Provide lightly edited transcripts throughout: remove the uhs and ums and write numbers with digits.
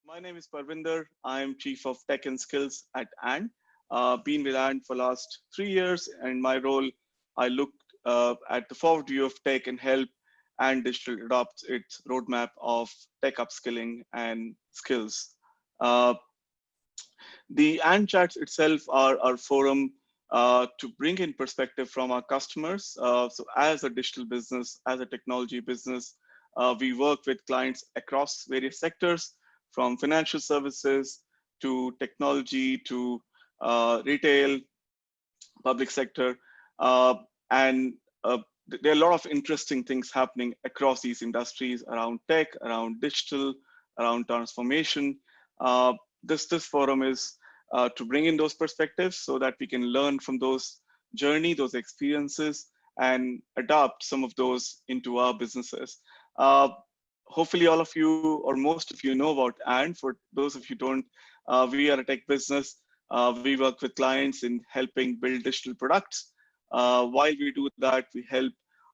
My name is Parvinder. I'm Chief of Tech and Skills at AND. Been with AND for last 3 years, and my role, I look at the forward view of tech and help AND Digital adopt its roadmap of tech upskilling and skills. Uh, the AND chats itself are our forum to bring in perspective from our customers. So as a digital business, as a technology business, we work with clients across various sectors, from financial services to technology to retail, public sector, uh, and there are a lot of interesting things happening across these industries around tech, around digital, around transformation. Uh, this forum is to bring in those perspectives so that we can learn from those journey, those experiences, and adopt some of those into our businesses. Uh, Hopefully all of you or most of you know about and for those of you don't, we are a tech business. We work with clients in helping build digital products. While we do that, we help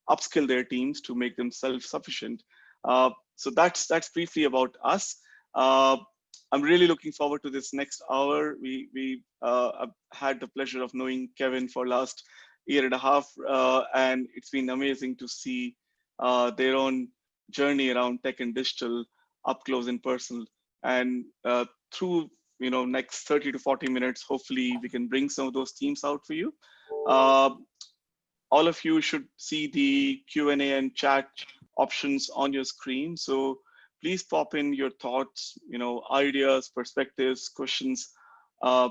upskill their teams to make them self-sufficient. So that's briefly about us. Uh, I'm really looking forward to this next hour. We have had the pleasure of knowing Kevin for last year and a half, and it's been amazing to see their own journey around tech and digital up close and personal. And through next 30 to 40 minutes, hopefully we can bring some of those themes out for you. Uh, all of you should see the Q&A and chat options on your screen. So please pop in your thoughts, ideas, perspectives, questions uh,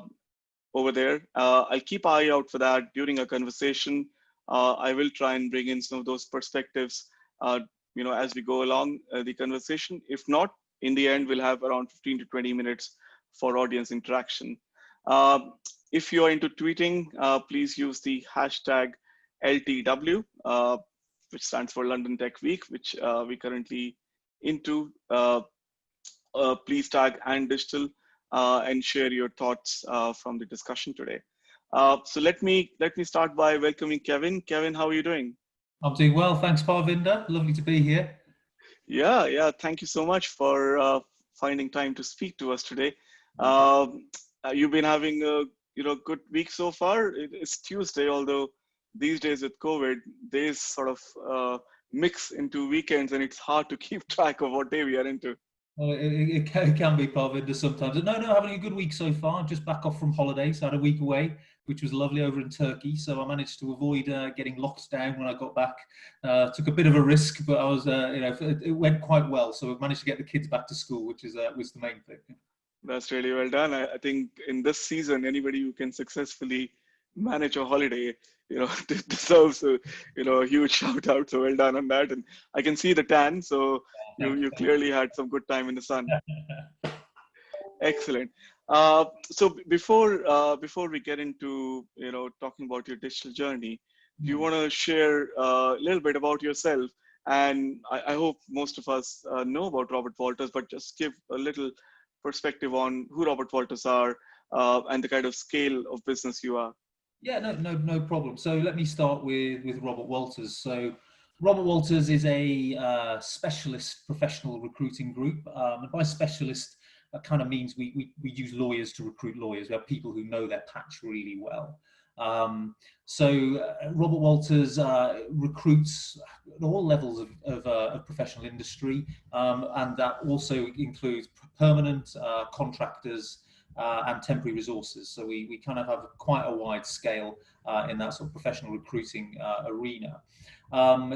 over there. I'll keep an eye out for that during a conversation. I will try and bring in some of those perspectives, as we go along the conversation. If not, in the end, we'll have around 15 to 20 minutes for audience interaction. If you're into tweeting, please use the hashtag LTW, which stands for London Tech Week, which we currently into. Please tag and digital and share your thoughts from the discussion today. So let me start by welcoming Kevin. Kevin, how are you doing? I'm doing well, thanks, Parvinder. Lovely to be here. Yeah. Thank you so much for finding time to speak to us today. You've been having a good week so far. It's Tuesday, although these days with COVID, days sort of mix into weekends, and it's hard to keep track of what day we are into. Well, it can be, Parvinder, sometimes. No, having a good week so far. Just back off from holidays. I had a week away, which was lovely over in Turkey. So I managed to avoid getting locked down when I got back. Took a bit of a risk, but I was, it went quite well. So we managed to get the kids back to school, which was the main thing. That's really well done. I think in this season, anybody who can successfully manage a holiday, deserves a huge shout out. So well done on that. And I can see the tan. So you clearly had some good time in the sun. Excellent. So before we get into talking about your digital journey, do you want to share a little bit about yourself? And I hope most of us know about Robert Walters, but just give a little perspective on who Robert Walters are and the kind of scale of business you are. Yeah, no problem. So let me start with Robert Walters. So Robert Walters is a specialist professional recruiting group. And by specialist, that kind of means we use lawyers to recruit lawyers. We have people who know their patch really well. Robert Walters recruits at all levels of professional industry, and that also includes permanent contractors and temporary resources. So we kind of have quite a wide scale in that sort of professional recruiting arena.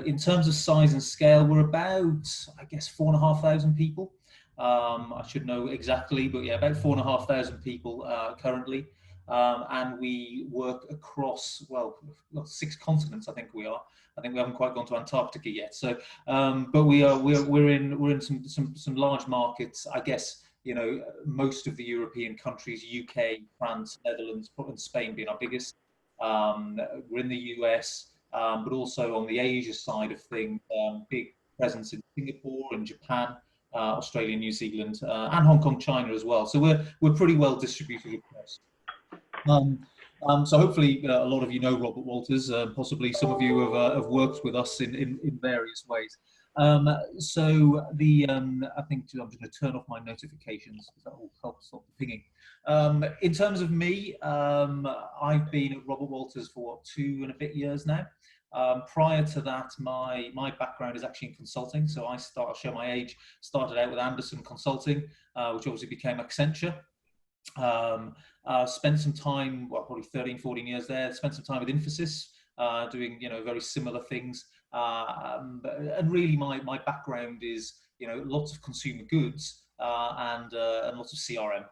In terms of size and scale, we're about, I guess, 4,500 people. I should know exactly, but yeah, about 4,500 people currently. And we work across, 6 continents. I think we are. I think we haven't quite gone to Antarctica yet. So, but we're in some large markets. I guess most of the European countries, UK, France, Netherlands, and Spain being our biggest. We're in the US, but also on the Asia side of things, big presence in Singapore and Japan. Australia, New Zealand, and Hong Kong, China as well. So we're pretty well distributed across. So hopefully a lot of you know Robert Walters. Possibly some of you have worked with us in various ways. So I think I'm just going to turn off my notifications because that will help stop the pinging. In terms of me, I've been at Robert Walters for what, 2.5 years now. Prior to that, my background is actually in consulting. So I'll show my age, started out with Anderson Consulting, which obviously became Accenture. Spent some time, well, probably 13, 14 years there, spent some time with Infosys, doing, very similar things. And really my background is, lots of consumer goods and lots of CRM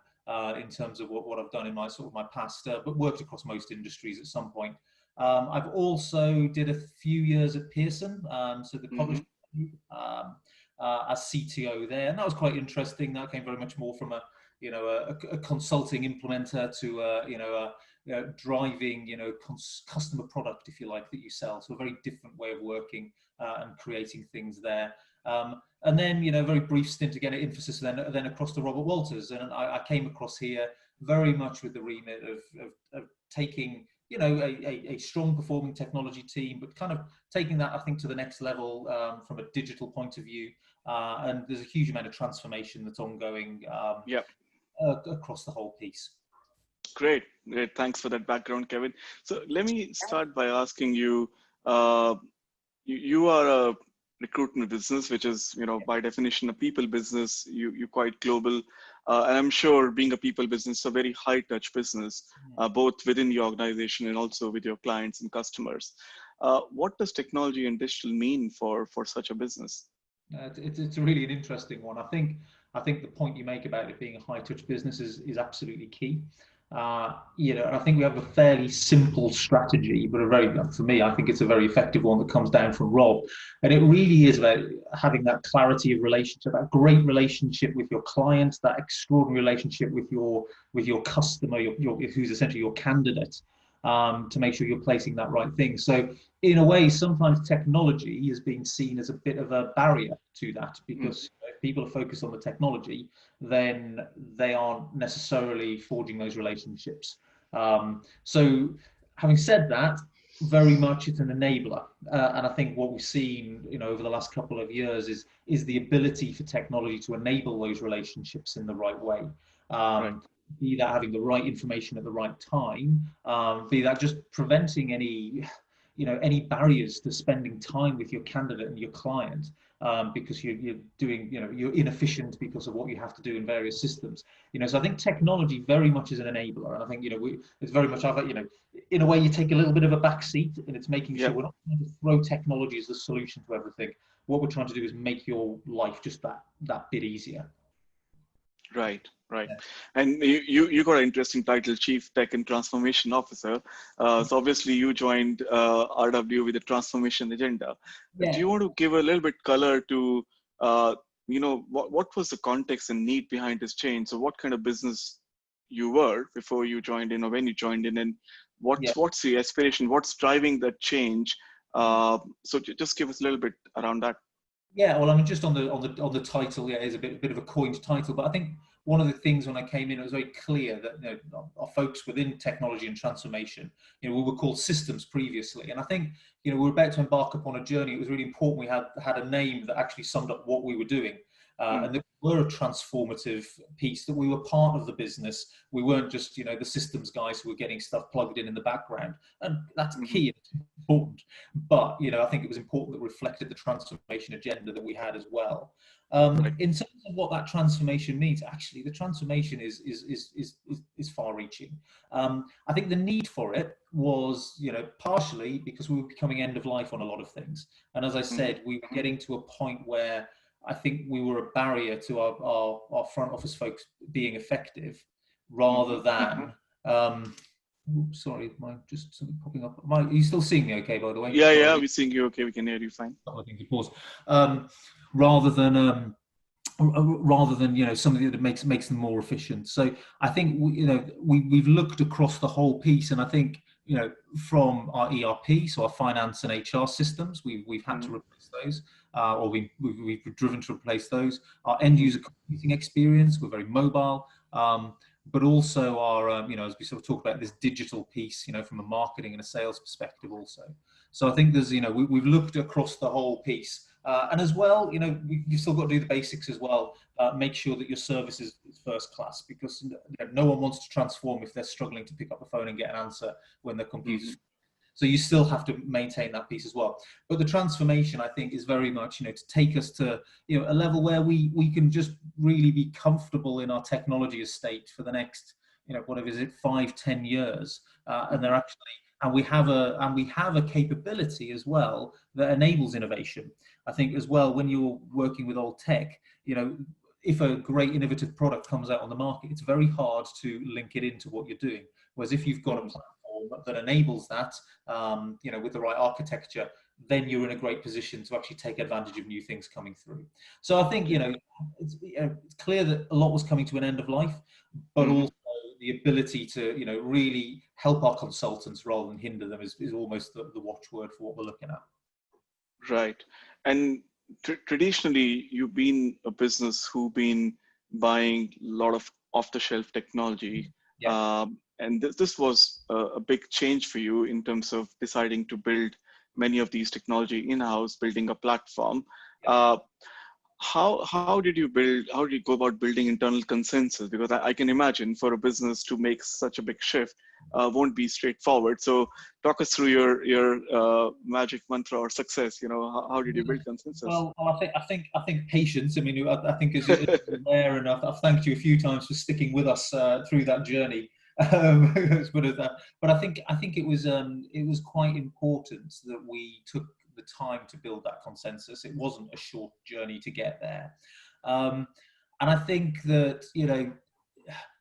in terms of what I've done in my past, but worked across most industries at some point. I've also did a few years at Pearson, so the publishing as CTO there, and that was quite interesting. That came very much more from a consulting implementer to driving customer product, if you like, that you sell. So a very different way of working and creating things there. And then very brief stint again at Infosys, then across to Robert Walters, and I came across here very much with the remit of taking a strong performing technology team, but kind of taking that, I think, to the next level from a digital point of view. And there's a huge amount of transformation that's ongoing across the whole piece. Great. Thanks for that background, Kevin. So let me start by asking you, you are a recruitment business, which is, by definition, a people business. You're quite global. And I'm sure being a people business, a very high touch business, both within the organization and also with your clients and customers. What does technology and digital mean for such a business? It's really an interesting one. I think the point you make about it being a high touch business is absolutely key. And I think we have a fairly simple strategy, but for me, I think it's a very effective one that comes down from Rob. And it really is about having that clarity of relationship, that great relationship with your client, that extraordinary relationship with your customer, who's essentially your candidate, to make sure you're placing that right thing. So in a way, sometimes technology is being seen as a bit of a barrier to that, because if people are focused on the technology, then they aren't necessarily forging those relationships. So having said that, very much it's an enabler. And I think what we've seen, over the last couple of years is the ability for technology to enable those relationships in the right way. Right. Be that having the right information at the right time, be that just preventing any barriers to spending time with your candidate and your client, because you're doing, you're inefficient because of what you have to do in various systems. So I think technology very much is an enabler, and I think it's very much in a way you take a little bit of a back seat, and it's making sure we're not trying to throw technology as the solution to everything. What we're trying to do is make your life just that bit easier. Right. Yeah. And you got an interesting title, Chief Tech and Transformation Officer. So obviously you joined RW with a transformation agenda. Yeah. Do you want to give a little bit color to, what was the context and need behind this change? So what kind of business you were before you joined in, or when you joined in, and what's the aspiration? What's driving that change? So just give us a little bit around that. Yeah, well, I mean, just on the title, it is a bit of a coined title, but I think one of the things when I came in, it was very clear that our folks within technology and transformation, we were called systems previously, and I think we were about to embark upon a journey. It was really important we had a name that actually summed up what we were doing, and that we were a transformative piece, that we were part of the business. We weren't just the systems guys who were getting stuff plugged in the background, and that's key. It's important, but I think it was important that reflected the transformation agenda that we had as well. In terms of what that transformation means, actually, the transformation is far-reaching. I think the need for it was, partially because we were becoming end of life on a lot of things, and as I said, we were getting to a point where I think we were a barrier to our front office folks being effective, rather than. Oops, sorry, just something popping up. Are you still seeing me okay, by the way? Yeah, we're seeing you okay. We can hear you fine. I think you pause. Rather than something that makes them more efficient. So I think we've looked across the whole piece, and I think from our ERP, so our finance and HR systems, we've had to replace those, or we've driven to replace those. Our end user computing experience, we're very mobile. but also our, as we sort of talk about this digital piece, from a marketing and a sales perspective also. So I think there's, we've looked across the whole piece. And as well, you've still got to do the basics as well. Make sure that your service is first class, because no one wants to transform if they're struggling to pick up the phone and get an answer when their computer's. So you still have to maintain that piece as well. But the transformation, I think, is very much, to take us to, a level where we can just really be comfortable in our technology estate for the next, whatever is it, 5-10 years, and they're actually. And we have a capability as well that enables innovation. I think as well, when you're working with old tech, if a great innovative product comes out on the market, it's very hard to link it into what you're doing. Whereas if you've got a platform that enables that, with the right architecture, then you're in a great position to actually take advantage of new things coming through. So I think, it's clear that a lot was coming to an end of life, but also the ability to, really help our consultants rather than hinder them is almost the watchword for what we're looking at. Right. And traditionally, you've been a business who've been buying a lot of off-the-shelf technology. Yeah. And this was a big change for you in terms of deciding to build many of these technology in-house, building a platform. Yeah. How did you go about building internal consensus? Because I can imagine for a business to make such a big shift won't be straightforward. So talk us through your magic mantra or success. How did you build consensus? Well, I think patience. I mean, I think as you're aware enough, I've thanked you a few times for sticking with us through that journey. But I think it was quite important that we took the time to build that consensus. It wasn't a short journey to get there. And I think that,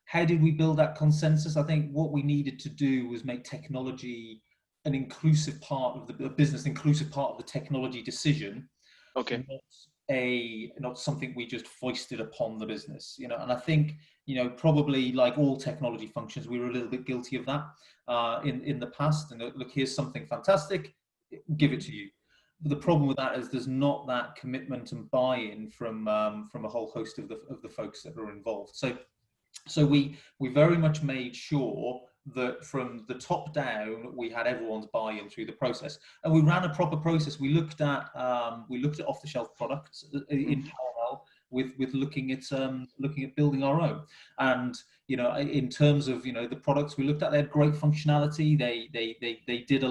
how did we build that consensus? I think what we needed to do was make technology an inclusive part of the business, inclusive part of the technology decision. Okay. Not something we just foisted upon the business, and I think, probably like all technology functions, we were a little bit guilty of that in the past. And look, here's something fantastic, give it to you. But the problem with that is there's not that commitment and buy-in from a whole host of the folks that are involved. So we very much made sure that from the top down, we had everyone's buy-in through the process, and we ran a proper process. We looked at off-the-shelf products in parallel with looking at building our own. And in terms of the products we looked at, they had great functionality. They did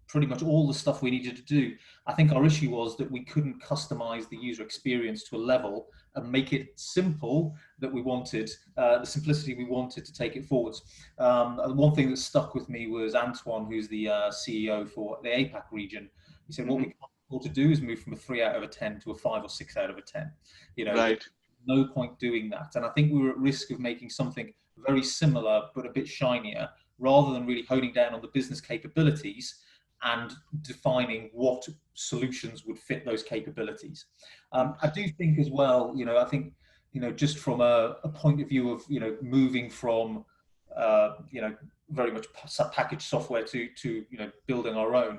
pretty much all the stuff we needed to do. I think our issue was that we couldn't customize the user experience to a level and make it simple that we wanted, the simplicity we wanted to take it forwards. One thing that stuck with me was Antoine, who's the CEO for the APAC region. He said, what we can't afford to do is move from a 3 out of a 10 to a 5 or 6 out of a 10. Right. No point doing that. And I think we were at risk of making something very similar, but a bit shinier, rather than really honing down on the business capabilities and defining what solutions would fit those capabilities. I do think as well, I think, just from a point of view of, moving from, very much packaged software to building our own,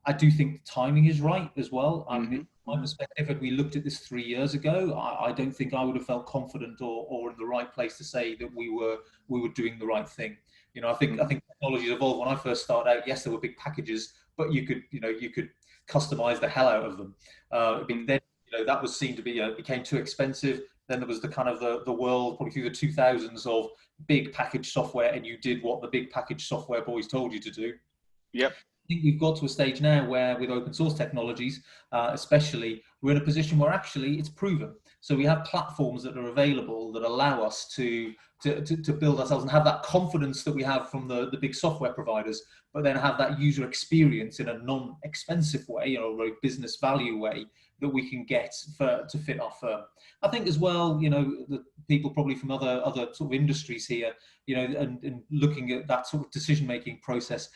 I do think the timing is right as well. From my perspective, had we looked at this 3 years ago, I don't think I would have felt confident or in the right place to say that we were doing the right thing. I think technology's evolved. When I first started out, yes, there were big packages, but you could customize the hell out of them. Then that was seen to be became too expensive. Then there was the kind of the world probably through the 2000s of big package software, and you did what the big package software boys told you to do. Yep. I think we've got to a stage now where with open source technologies, especially, we're in a position where actually it's proven. So we have platforms that are available that allow us to build ourselves and have that confidence that we have from the big software providers, but then have that user experience in a non-expensive way, a very business value way that we can get to fit our firm. I think as well, the people probably from other sort of industries here, and looking at that sort of decision-making process,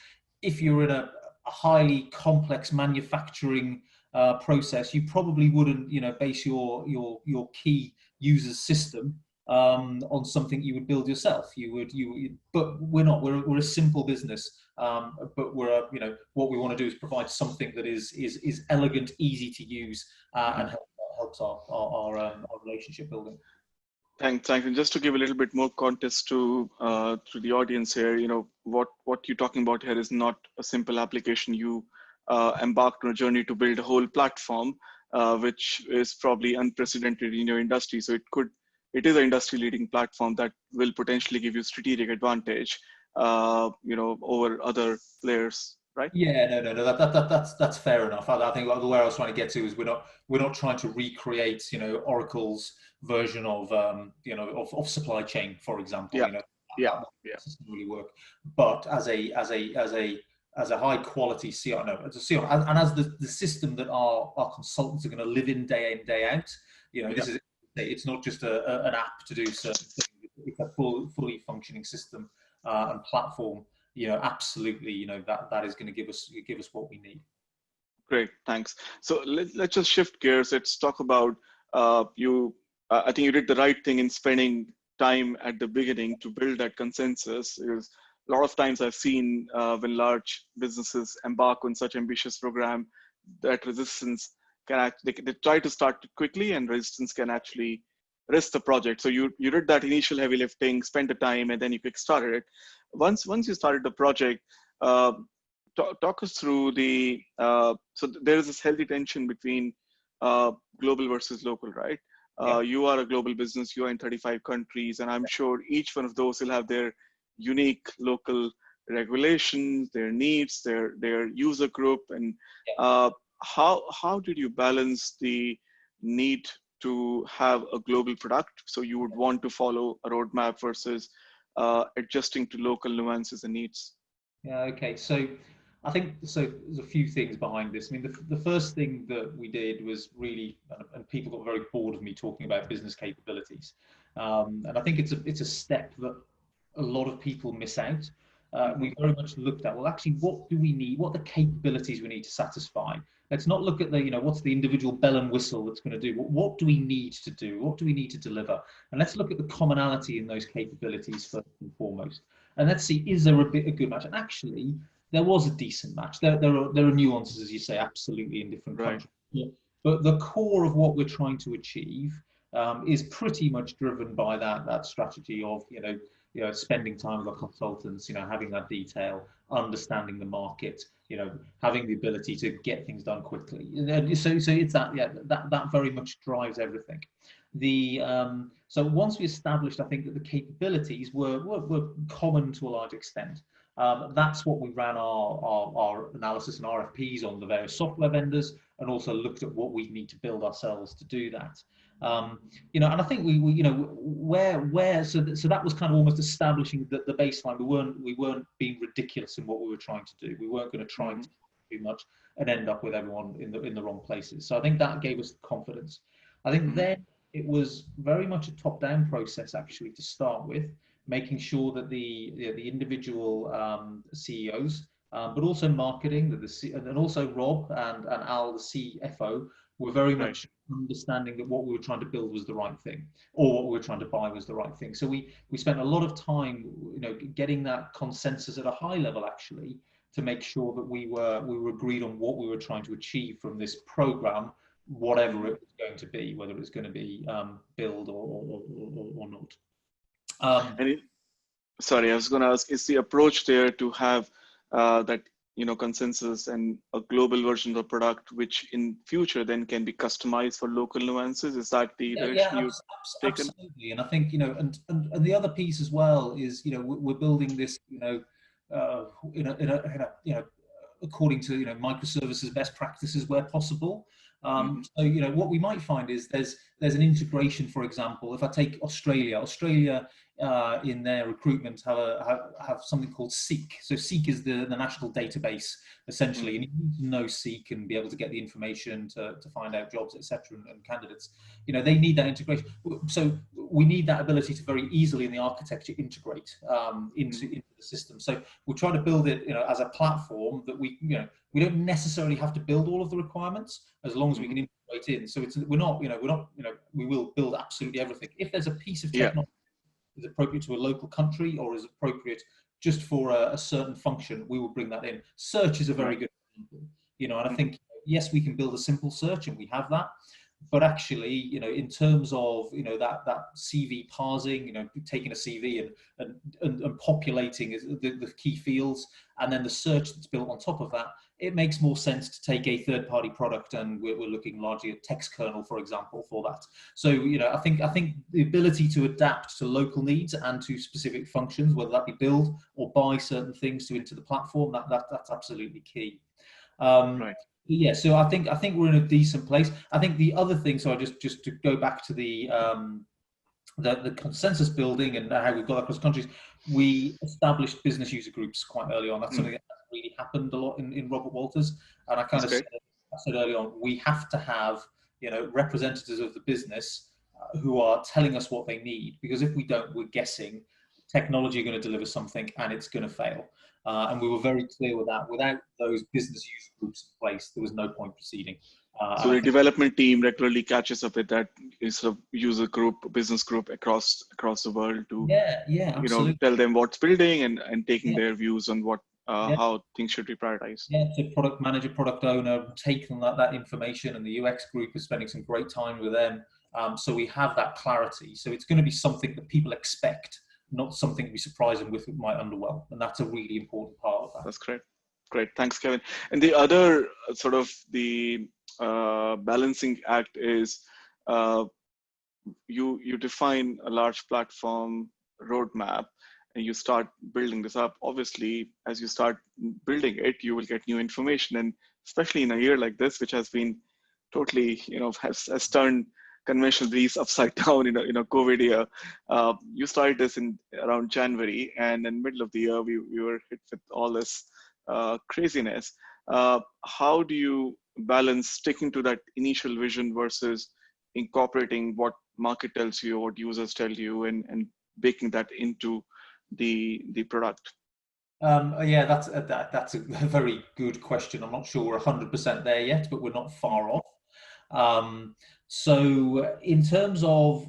if you're in a highly complex manufacturing process, you probably wouldn't, base your key user's system on something you would build yourself. But we're not. We're a simple business, but we're what we want to do is provide something that is elegant, easy to use, and helps our relationship building. Thanks. And just to give a little bit more context to the audience here, what you're talking about here is not a simple application. You embarked on a journey to build a whole platform, which is probably unprecedented in your industry. So it is an industry-leading platform that will potentially give you strategic advantage, over other players, right? Yeah, no. That's fair enough. I think where I was trying to get to is we're not trying to recreate, Oracle's version of of supply chain, for example. Yeah, yeah, That won't yeah, necessarily work. But as a high quality CRO, no, as a CRO, and as the system that our consultants are going to live in day out. yeah. This is it's not just an app to do certain things. It's a fully functioning system and platform. Absolutely, that is going to give us what we need. Great, thanks. So let's just shift gears. Let's talk about you. I think you did the right thing in spending time at the beginning to build that consensus. Because a lot of times I've seen when large businesses embark on such ambitious program, that resistance can they try to start it quickly, and resistance can actually risk the project. So you did that initial heavy lifting, spent the time, and then you kickstarted it. Once you started the project. Uh, talk us through so there is this healthy tension between global versus local, right? Yeah. You are a global business, you are in 35 countries, and I'm sure each one of those will have their unique local regulations, their needs, their user group. And uh, how did you balance the need to have a global product, so you would want to follow a roadmap versus adjusting to local nuances and needs? Yeah, okay. So I think so. There's a few things behind this. I mean, the first thing that we did was really, and people got very bored of me talking about business capabilities, and I think it's a step that a lot of people miss out. Mm-hmm. We very much looked at, well, actually, what do we need? What are the capabilities we need to satisfy? Let's not look at what's the individual bell and whistle that's going to do. What do we need to do? What do we need to deliver? And let's look at the commonality in those capabilities first and foremost. And let's see, is there a good match? And actually, there was a decent match. There are nuances, as you say, absolutely in different Right. countries. Yeah. But the core of what we're trying to achieve is pretty much driven by that strategy of spending time with our consultants, having that detail, understanding the market, having the ability to get things done quickly. And so it's that very much drives everything. So once we established, I think that the capabilities were common to a large extent. That's what we ran our analysis and RFPs on the various software vendors, and also looked at what we need to build ourselves to do that. And I think we so that was kind of almost establishing the baseline. We weren't being ridiculous in what we were trying to do. We weren't going to try to do much and end up with everyone in the wrong places. So I think that gave us confidence. I think then it was very much a top-down process actually to start with, making sure that the individual CEOs, but also marketing, and also Rob and Al, the CFO, were very much understanding that what we were trying to build was the right thing, or what we were trying to buy was the right thing. So we spent a lot of time, getting that consensus at a high level actually, to make sure that we were agreed on what we were trying to achieve from this program, whatever it was going to be, whether it was going to be build or not. Sorry, I was going to ask, is the approach there to have that consensus and a global version of the product, which in future then can be customized for local nuances? Is that the direction you've taken? Absolutely. And I think and the other piece as well is we're building this in a according to microservices best practices where possible. So what we might find is there's an integration. For example, if I take Australia in their recruitment have something called Seek. So Seek is the national database essentially, and you need to know Seek and be able to get the information to find out jobs, etc., and candidates. They need that integration. So we need that ability to very easily in the architecture integrate into the system. So we're trying to build it as a platform that we don't necessarily have to build all of the requirements, as long as we can integrate in. So we will build absolutely everything. If there's a piece of technology is appropriate to a local country or is appropriate just for a certain function, we will bring that in. Search is a very good example, and I think, yes, we can build a simple search, and we have that. But actually, in terms of, that CV parsing, taking a CV and populating the key fields, and then the search that's built on top of that, it makes more sense to take a third-party product, and we're looking largely at text kernel, for example, for that. So, I think the ability to adapt to local needs and to specific functions, whether that be build or buy certain things into the platform, that's absolutely key. Right. Yeah, so I think we're in a decent place. I think the other thing, so I just to go back to the consensus building and how we've got across countries, we established business user groups quite early on. That's something that really happened a lot in Robert Walters. And I said early on, we have to have, representatives of the business who are telling us what they need, because if we don't, we're guessing technology are going to deliver something and it's going to fail. And we were very clear with that. Without those business user groups in place, there was no point proceeding. So the development team regularly catches up with that sort of user group, business group across the world to absolutely. tell them what's building and taking their views on what how things should be prioritized. Yeah, so product manager, product owner, taking that information, and the UX group is spending some great time with them. So we have that clarity. So it's going to be something that people expect, not something we surprise them with might underwhelm. And that's a really important part of that. That's great. Great. Thanks, Kevin. And the other sort of the balancing act is you define a large platform roadmap and you start building this up. Obviously, as you start building it, you will get new information. And especially in a year like this, which has been totally, has turned conventional beliefs upside down in a COVID year. You started this in around January, and in middle of the year, we were hit with all this craziness. How do you balance sticking to that initial vision versus incorporating what market tells you, what users tell you, and baking that into the product? Yeah, that's a very good question. I'm not sure we're 100% there yet, but we're not far off. So in terms of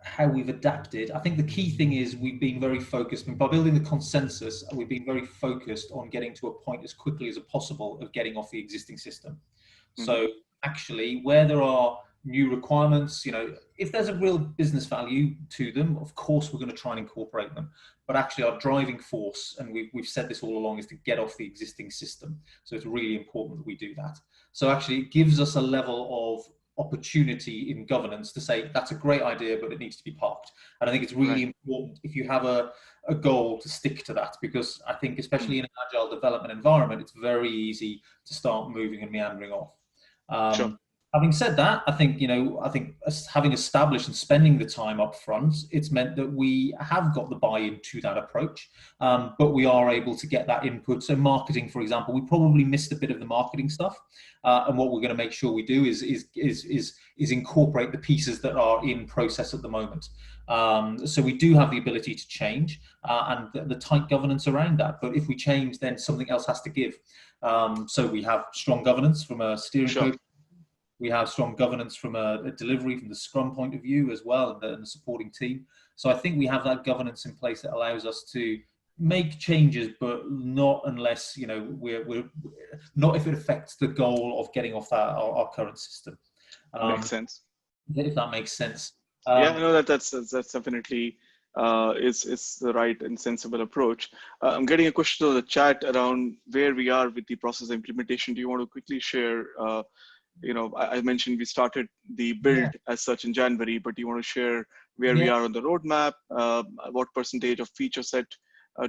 how we've adapted, I think the key thing is we've been very focused by building the consensus. We've been very focused on getting to a point as quickly as possible of getting off the existing system. So actually, where there are new requirements, if there's a real business value to them, of course we're going to try and incorporate them. But actually, our driving force, and we've said this all along, is to get off the existing system. So it's really important that we do that. So actually, it gives us a level of opportunity in governance to say that's a great idea, but it needs to be parked. And I think it's really important if you have a goal to stick to that, because I think especially in an agile development environment, it's very easy to start moving and meandering off. Sure. Having said that, I think having established and spending the time up front, it's meant that we have got the buy-in to that approach, but we are able to get that input. So marketing, for example, we probably missed a bit of the marketing stuff, and what we're going to make sure we do is incorporate the pieces that are in process at the moment. So we do have the ability to change, and the tight governance around that. But if we change, then something else has to give. So we have strong governance from a steering group. We have strong governance from a delivery, from the Scrum point of view as well, and the supporting team. So I think we have that governance in place that allows us to make changes, but not unless, we're not if it affects the goal of getting off our current system. Makes sense. If that makes sense. Yeah, no, that's definitely is the right and sensible approach. I'm getting a question on the chat around where we are with the process implementation. Do you want to quickly share? I mentioned we started the build as such in January, but do you want to share where we are on the roadmap? What percentage of feature set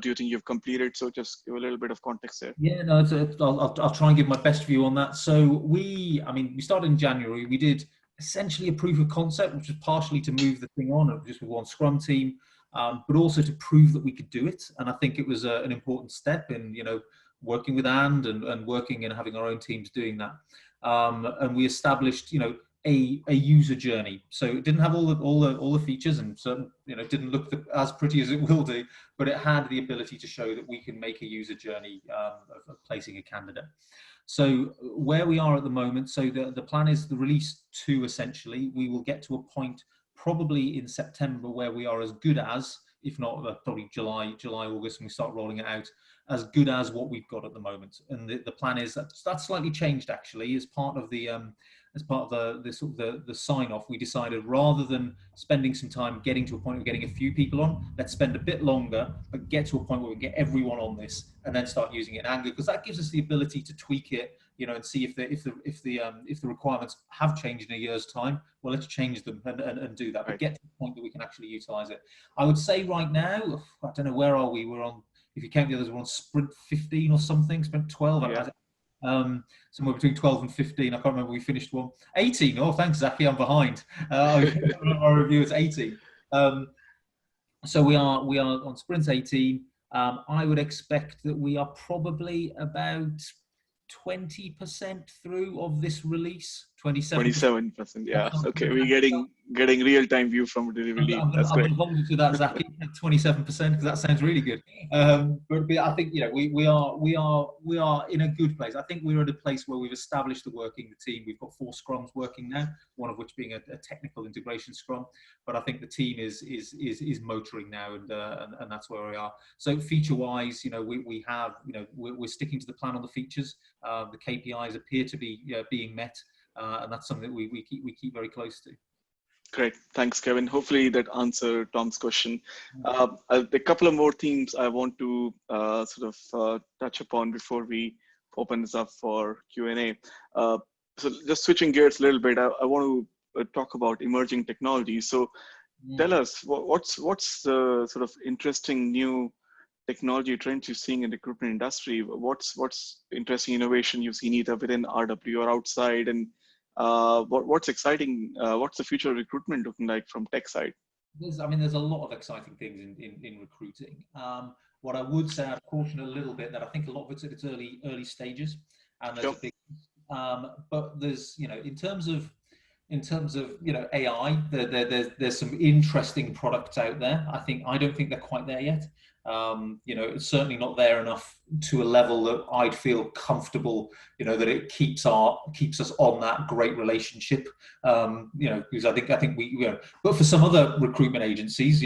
do you think you've completed? So just give a little bit of context there. Yeah, no, I'll try and give my best view on that. So we started in January. We did essentially a proof of concept, which was partially to move the thing on just with one Scrum team, but also to prove that we could do it. And I think it was an important step in, working with and working and having our own teams doing that. And we established, a user journey. So it didn't have all the features, and certain, didn't look as pretty as it will do, but it had the ability to show that we can make a user journey of placing a candidate. So where we are at the moment, so the plan is the release 2, essentially. We will get to a point probably in September where we are as good as, if not probably July, August, and we start rolling it out, as good as what we've got at the moment. And the plan is that's slightly changed actually as part of the sign off. We decided rather than spending some time getting to a point of getting a few people on, let's spend a bit longer, but get to a point where we get everyone on this and then start using it in anger, because that gives us the ability to tweak it, and see if the requirements have changed in a year's time. Well, let's change them and do that, but get to the point that we can actually utilize it. I would say right now, I don't know, where are we? We're on, if you count the others, we're on sprint 15 or something, sprint 12. Yeah. Somewhere between 12 and 15. I can't remember. We finished one. 18. Oh, thanks, Zaki. I'm behind. Our review is 18. So we are on sprint 18. I would expect that we are probably about 20% through of this release. 27%. Yeah. Okay, we're getting real-time view from delivery lead. That's great. I'm going to hold you to that, Zaki. 27%, because that sounds really good. But I think we are in a good place. I think we're at a place where we've established the team. We've got 4 scrums working now, one of which being a technical integration scrum. But I think the team is motoring now, and that's where we are. So feature-wise, we have we're sticking to the plan on the features. The KPIs appear to be being met. And that's something that we keep very close to. Great, thanks, Kevin. Hopefully that answered Tom's question. A couple of more themes I want to touch upon before we open this up for Q&A. So just switching gears a little bit, I want to talk about emerging technologies. So tell us, what's the sort of interesting new technology trends you're seeing in the recruitment industry? What's interesting innovation you've seen either within RW or outside, and what's exciting? What's the future of recruitment looking like from tech side? There's a lot of exciting things in recruiting. What I would say, I'd caution a little bit that I think a lot of it's at its early stages, and there's a big. But there's in terms of AI, there's some interesting products out there. I don't think they're quite there yet. It's certainly not there enough to a level that I'd feel comfortable, that it keeps us on that great relationship. Because I think we, but for some other recruitment agencies,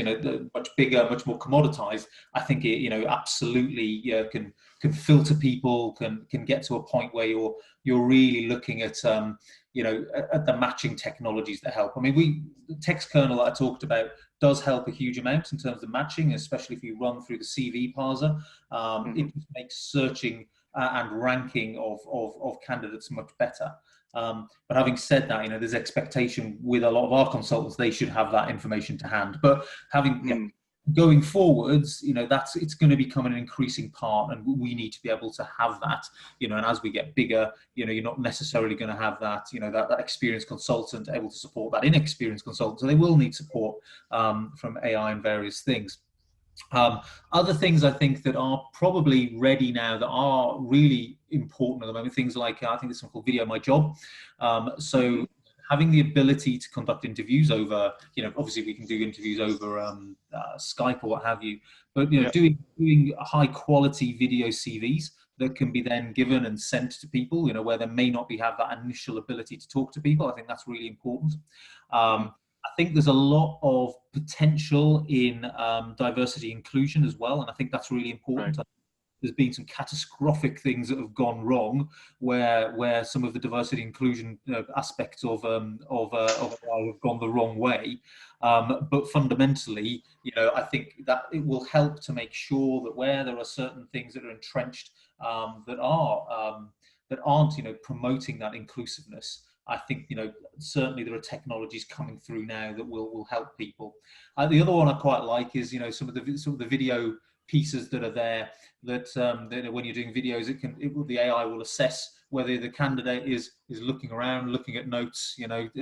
much bigger, much more commoditized, I think it, absolutely can filter people, can get to a point where you're really looking at at the matching technologies that help. The text kernel that I talked about does help a huge amount in terms of matching, especially if you run through the CV parser. It makes searching and ranking of candidates much better. But having said that, there's expectation with a lot of our consultants, they should have that information to hand. But going forwards, it's going to become an increasing part, and we need to be able to have that, and as we get bigger, you're not necessarily going to have that, that experienced consultant able to support that inexperienced consultant. So they will need support from AI and various things. Other things I think that are probably ready now that are really important at the moment, things like, I think there's something called Video My Job. So having the ability to conduct interviews over, obviously we can do interviews over Skype or what have you, but doing high quality video CVs that can be then given and sent to people, where they may not have that initial ability to talk to people. I think that's really important. I think there's a lot of potential in diversity inclusion as well, and I think that's really important. Right. There's been some catastrophic things that have gone wrong, where some of the diversity inclusion aspects of AI have gone the wrong way. But fundamentally, I think that it will help to make sure that where there are certain things that are entrenched that aren't promoting that inclusiveness, I think certainly there are technologies coming through now that will help people. The other one I quite like is some of the video pieces that are there that when you're doing videos, the AI will assess whether the candidate is looking around, looking at notes,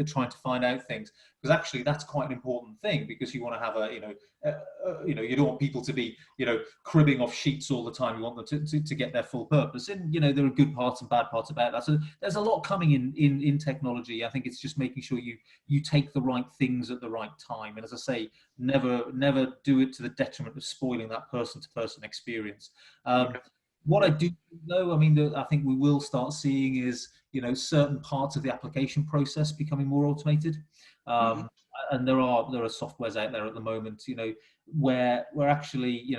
trying to find out things, because actually that's quite an important thing, because you want to have you don't want people to be cribbing off sheets all the time. You want them to get their full purpose, and there are good parts and bad parts about that. So there's a lot coming in technology. I think it's just making sure you take the right things at the right time, and as I say, never do it to the detriment of spoiling that person-to-person experience. What I do know, I think we will start seeing is, certain parts of the application process becoming more automated. And there are softwares out there at the moment, where actually,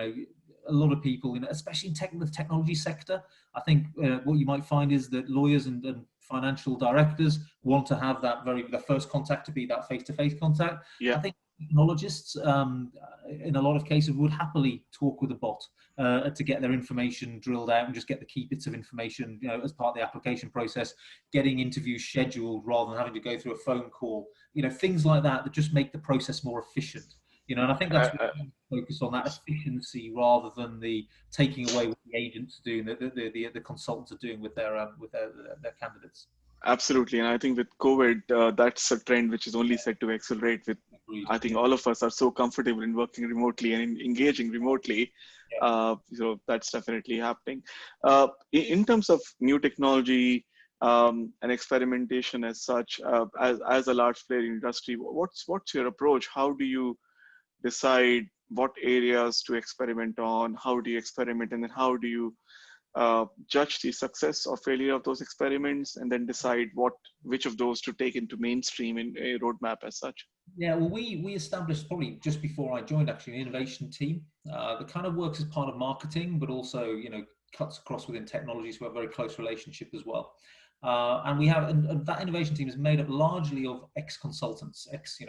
a lot of people, especially in the technology sector, I think what you might find is that lawyers and financial directors want to have the first contact to be that face-to-face contact. Yeah. I think technologists, in a lot of cases, would happily talk with a bot to get their information drilled out and just get the key bits of information, as part of the application process, getting interviews scheduled rather than having to go through a phone call, things like that just make the process more efficient. And I think that's what we focus on, that efficiency rather than the taking away what the agents are doing, the consultants are doing with their candidates. Absolutely. And I think with COVID, that's a trend which is only set to accelerate with, I think all of us are so comfortable in working remotely and in engaging remotely. So that's definitely happening. In terms of new technology and experimentation as such, as a large player industry, what's your approach? How do you decide what areas to experiment on? How do you experiment? And then how do you judge the success or failure of those experiments, and then decide which of those to take into mainstream in a roadmap as such? Yeah, well, we established probably just before I joined, actually, an innovation team that kind of works as part of marketing, but also cuts across within technologies. We have a very close relationship as well. And we have, and that innovation team is made up largely of ex-consultants,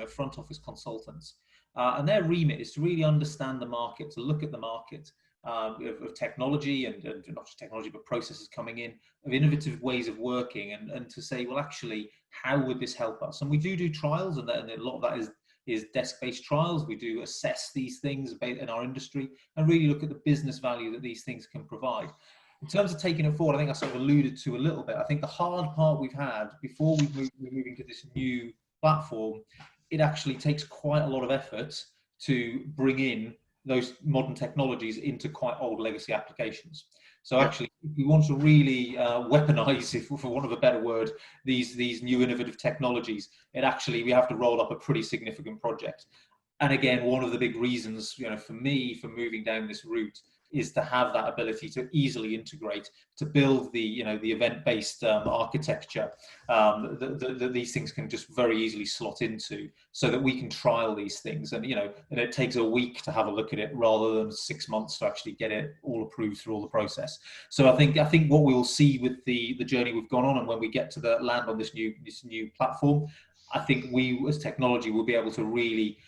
front office consultants. And their remit is to really understand the market, to look at the market of technology and not just technology, but processes coming in, of innovative ways of working, and to say, well, actually, how would this help us? And we do trials, and a lot of that is desk-based trials. We do assess these things in our industry and really look at the business value that these things can provide. In terms of taking it forward, I think I sort of alluded to a little bit. I think the hard part we've had before we're moving to this new platform, it actually takes quite a lot of effort to bring in those modern technologies into quite old legacy applications. So actually, if we want to really weaponize, if for want of a better word, these new innovative technologies, we have to roll up a pretty significant project. And again, one of the big reasons, for me, for moving down this route is to have that ability to easily integrate, to build the event-based architecture that these things can just very easily slot into, so that we can trial these things, and and it takes a week to have a look at it rather than 6 months to actually get it all approved through all the process. So I think what we will see with the journey we've gone on, and when we get to the land on this new platform, I think we as technology will be able to really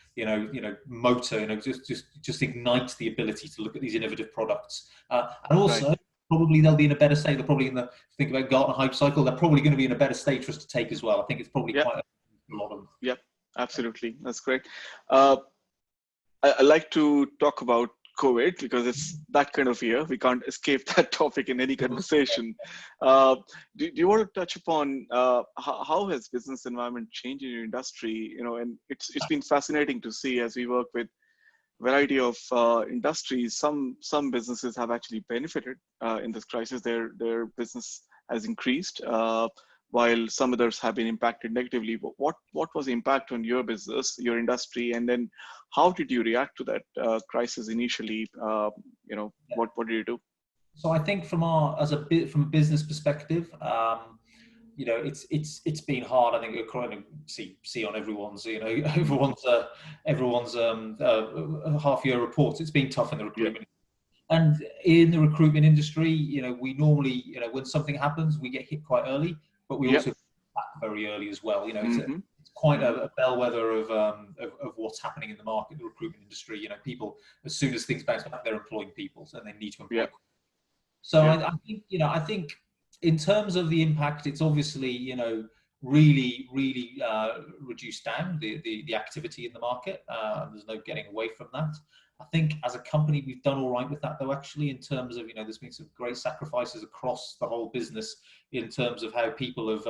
motor, just ignite the ability to look at these innovative products. And also, probably they'll be in a better state. They're probably think about Gartner hype cycle, they're probably going to be in a better state for us to take as well. I think it's probably quite a lot of them. Yeah, absolutely. That's great. I like to talk about COVID because it's that kind of year. We can't escape that topic in any conversation. Do you want to touch upon how has business environment changed in your industry? And it's been fascinating to see, as we work with variety of industries. Some businesses have actually benefited in this crisis. Their business has increased, while some others have been impacted negatively. But what was the impact on your business, your industry, and then how did you react to that crisis initially? What did you do? So I think from a business perspective, it's been hard. I think you're kind of see on everyone's half year reports. It's been tough in the recruitment. And in the recruitment industry, we normally, when something happens, we get hit quite early, but we also back very early as well. It's quite a bellwether of what's happening in the market, the recruitment industry. People, as soon as things bounce back, they're employing people, and they need to employ. So I think in terms of the impact, it's obviously really reduced down the activity in the market. There's no getting away from that. I think as a company, we've done all right with that, though, actually, in terms of, there's been some great sacrifices across the whole business in terms of how people have,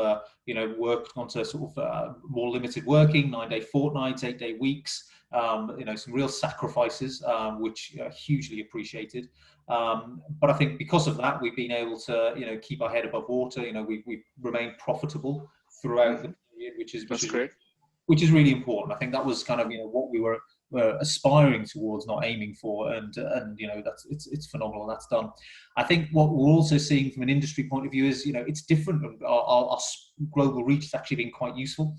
worked onto sort of more limited working, 9-day fortnights, 8-day weeks, some real sacrifices, which are hugely appreciated. But I think because of that, we've been able to, keep our head above water. We've remained profitable throughout the period, which is really important. I think that was kind of, what we were aspiring towards, not aiming for, and that's it's phenomenal that's done. I think what we're also seeing from an industry point of view is it's different. Our global reach has actually been quite useful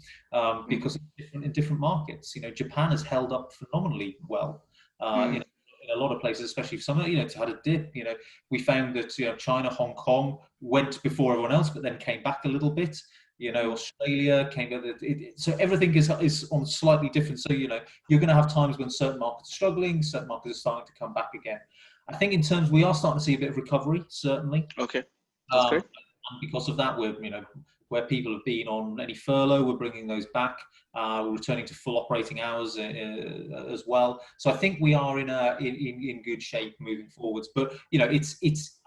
because it's different in different markets. Japan has held up phenomenally well. In a lot of places, especially if some, it's had a dip. We found that China, Hong Kong went before everyone else, but then came back a little bit. Australia came. So everything is on slightly different. So you're going to have times when certain markets are struggling, certain markets are starting to come back again. I think in terms, we are starting to see a bit of recovery, certainly. Okay, that's great. And because of that, we're where people have been on any furlough, we're bringing those back. We're returning to full operating hours as well. So I think we are in good shape moving forwards. But it's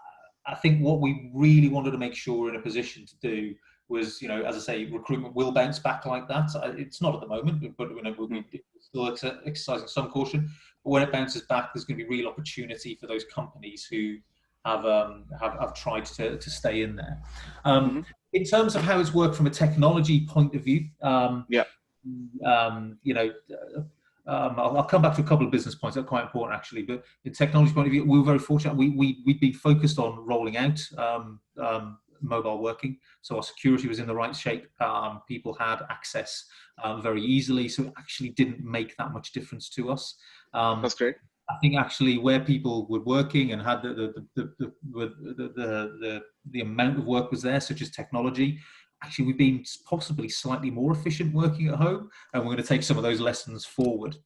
I think what we really wanted to make sure we're in a position to do was, as I say, recruitment will bounce back like that. It's not at the moment, but we'll be still exercising some caution. But when it bounces back, there's going to be real opportunity for those companies who have tried to stay in there. In terms of how it's worked from a technology point of view, I'll come back to a couple of business points that are quite important, actually. But in technology point of view, we were very fortunate. We'd been focused on rolling out mobile working, so our security was in the right shape. People had access very easily, so it actually didn't make that much difference to us. That's great. I think actually where people were working and had the amount of work was there, such as technology, actually we've been possibly slightly more efficient working at home, and we're going to take some of those lessons forward.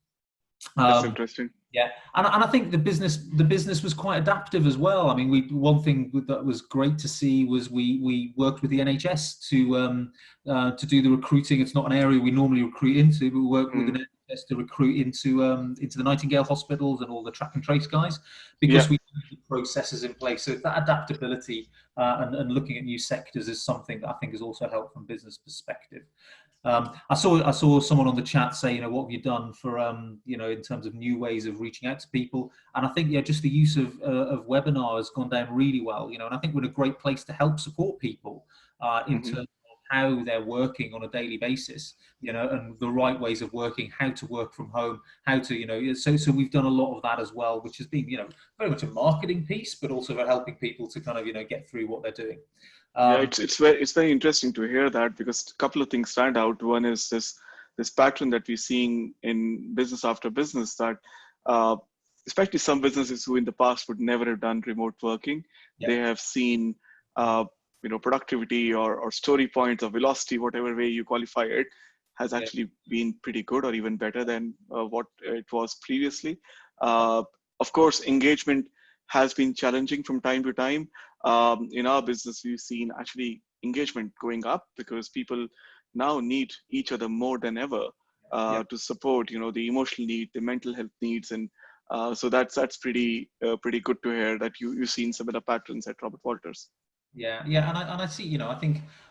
That's interesting. Yeah, and I think the business was quite adaptive as well. I mean, one thing that was great to see was we worked with the NHS to do the recruiting. It's not an area we normally recruit into, but we worked with the NHS to recruit into the Nightingale hospitals and all the track and trace guys, because we have the processes in place. So that adaptability and looking at new sectors is something that I think has also helped from business perspective. I saw someone on the chat say, what have you done for, in terms of new ways of reaching out to people? And I think, just the use of webinars has gone down really well, and I think we're in a great place to help support people in terms of how they're working on a daily basis, and the right ways of working, how to work from home, how to, so we've done a lot of that as well, which has been, very much a marketing piece, but also about helping people to kind of, get through what they're doing. It's very interesting to hear that, because a couple of things stand out. One is this pattern that we're seeing in business after business, that especially some businesses who in the past would never have done remote working, they have seen productivity or story points or velocity, whatever way you qualify it, has actually been pretty good or even better than what it was previously. Of course, engagement has been challenging from time to time. In our business, we've seen actually engagement going up, because people now need each other more than ever to support, the emotional need, the mental health needs, and so that's pretty good to hear that you've seen similar patterns at Robert Walters. Yeah, and I see.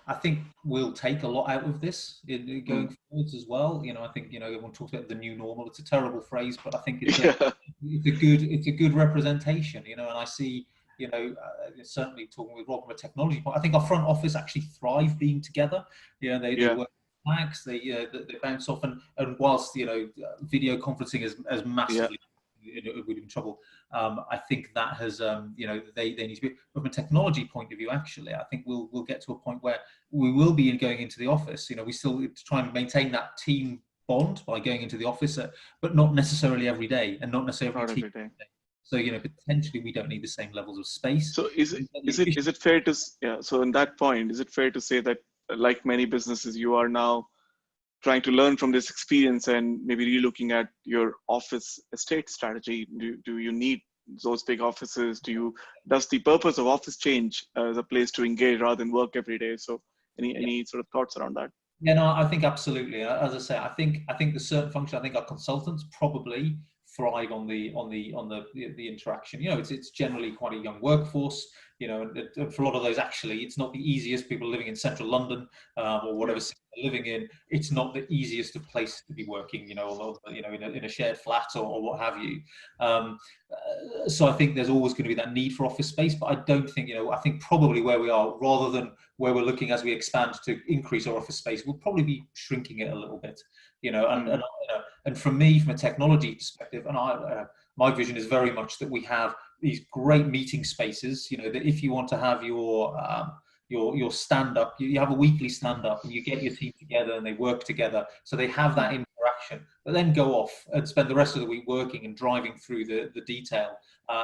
I think we'll take a lot out of this going forwards as well. I think everyone talks about the new normal. It's a terrible phrase, but I think it's a good representation. And I see. Certainly talking with Rob from a technology point, I think our front office actually thrive being together. They work flags, they bounce off, and whilst video conferencing is massively we're in trouble. I think that has they need to be, from a technology point of view. Actually, I think we'll get to a point where we will be going into the office. We still try and maintain that team bond by going into the office, but not necessarily every day, and not necessarily every day. So potentially we don't need the same levels of space. So is it fair to so in that point, is it fair to say that, like many businesses, you are now trying to learn from this experience and maybe relooking at your office estate strategy? Do you need those big offices? Does the purpose of office change as a place to engage rather than work every day? So any sort of thoughts around that? Yeah, no, I think absolutely. As I say, I think the certain function, I think our consultants probably thrive on the interaction. It's generally quite a young workforce. And for a lot of those, actually, it's not the easiest. People living in central London or whatever city they're living in, it's not the easiest of place to be working. In a shared flat or what have you. So I think there's always going to be that need for office space, but I don't think I think probably where we are, rather than where we're looking as we expand to increase our office space, we'll probably be shrinking it a little bit. And for me, from a technology perspective, and my vision is very much that we have these great meeting spaces. That if you want to have your stand up, you have a weekly stand up, and you get your team together and they work together, so they have that interaction distraction, but then go off and spend the rest of the week working and driving through the detail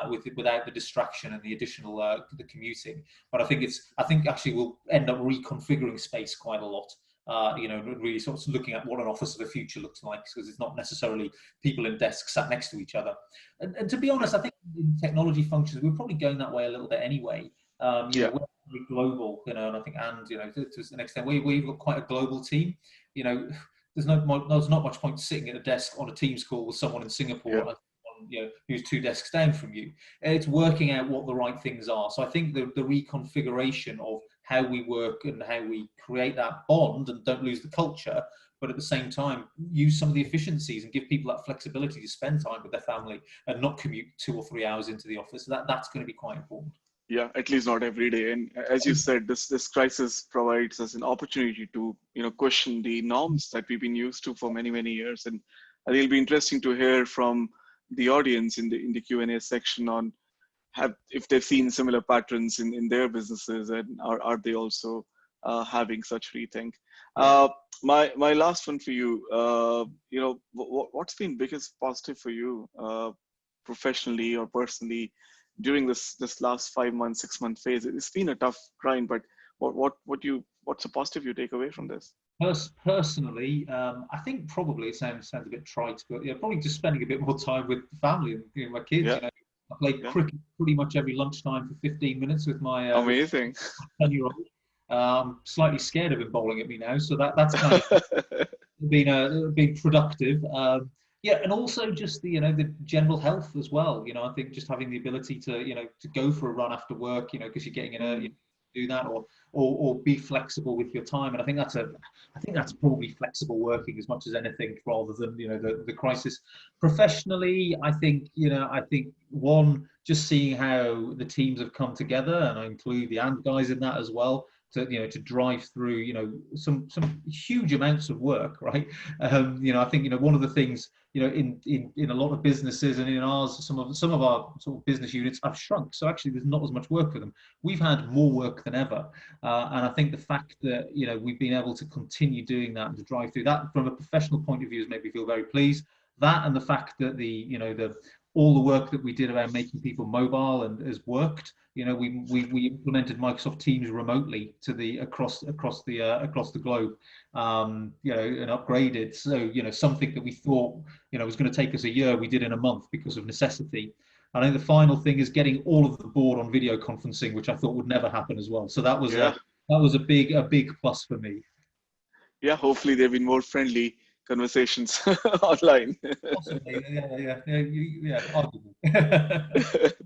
without the distraction and the additional the commuting. But I think actually we'll end up reconfiguring space quite a lot. Really sort of looking at what an office of the future looks like, because it's not necessarily people in desks sat next to each other. And to be honest, I think in technology functions, we're probably going that way a little bit anyway. We're very global, and I think, and to an extent, we've got quite a global team. There's not much point sitting at a desk on a Teams call with someone in Singapore, who's 2 desks down from you. It's working out what the right things are. So I think the reconfiguration of how we work and how we create that bond and don't lose the culture, but at the same time use some of the efficiencies and give people that flexibility to spend time with their family and not commute 2 or 3 hours into the office. That's going to be quite important. Yeah, at least not every day. And as you said, this crisis provides us an opportunity to question the norms that we've been used to for many years. And I think it'll be interesting to hear from the audience in the Q&A section on if they've seen similar patterns in their businesses, and are they also having such rethink. My last one for you, what's been biggest positive for you professionally or personally during this last 5 months, 6 month phase? It's been a tough grind, but what's a positive you take away from this? Personally, I think probably it sounds a bit trite, but probably just spending a bit more time with family and my kids. I play cricket pretty much every lunchtime for 15 minutes with my amazing 10-year-old. I'm slightly scared of him bowling at me now, so that's kind of been productive. And also just the general health as well. I think just having the ability to go for a run after work, because you're getting in early, do that, or be flexible with your time. And I think that's probably flexible working as much as anything, rather than the crisis. Professionally, I think one, just seeing how the teams have come together, and I include the AND guys in that as well, to drive through some huge amounts of work, right? I think one of the things in a lot of businesses, and in ours, some of our sort of business units have shrunk, so actually there's not as much work for them. We've had more work than ever, and I think the fact that we've been able to continue doing that and to drive through that from a professional point of view has made me feel very pleased. That, and the fact that all the work that we did around making people mobile and has worked. We implemented Microsoft Teams remotely across the globe, and upgraded. So something that we thought was going to take us a year, we did in a month because of necessity. I think the final thing is getting all of the board on video conferencing, which I thought would never happen as well. So that was a big plus for me. Yeah, hopefully they've been more friendly conversations online. Possibly,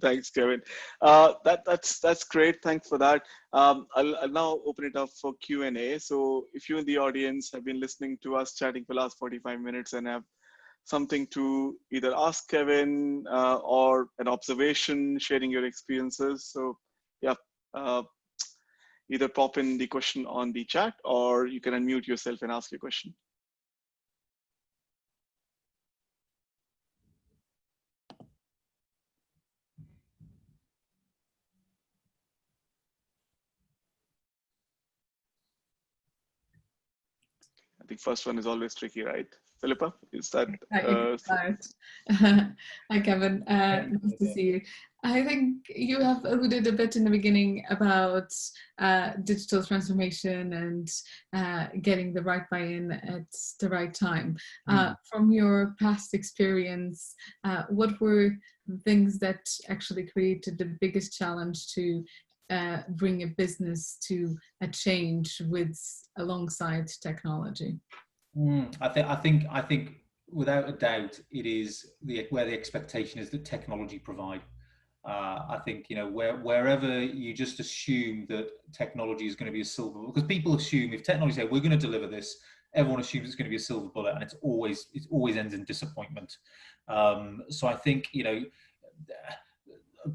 Thanks, Kevin. That's great. Thanks for that. I'll now open it up for Q&A. So if you in the audience have been listening to us chatting for the last 45 minutes and have something to either ask Kevin or an observation, sharing your experiences, so either pop in the question on the chat, or you can unmute yourself and ask your question. I think first one is always tricky, right? Philippa, is that? Hi, Kevin. Nice to see you. I think you have alluded a bit in the beginning about digital transformation and getting the right buy-in at the right time. From your past experience, what were things that actually created the biggest challenge to bring a business to a change alongside technology? I think without a doubt, it is where the expectation is that technology provide. I think wherever you just assume that technology is going to be a silver, because people assume if technology say we're going to deliver this, everyone assumes it's going to be a silver bullet, and it always ends in disappointment. So I think